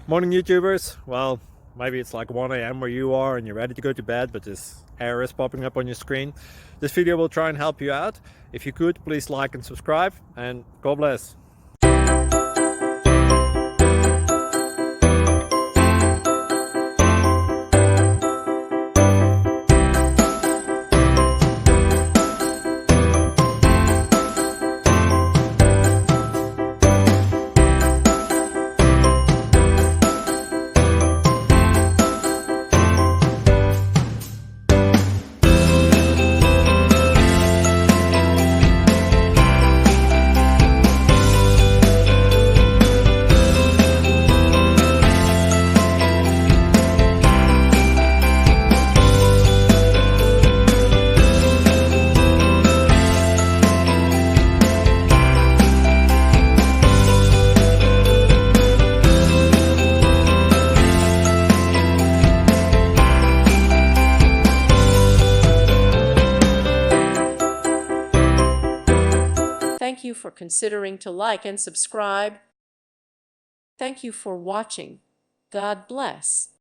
Morning, YouTubers. Well, maybe it's like 1 a.m. where you are and you're ready to go to bed, but this error is popping up on your screen. This video will try and help you out. If you could, please like and subscribe, and God bless. Thank you for considering to like and subscribe. Thank you for watching. God bless.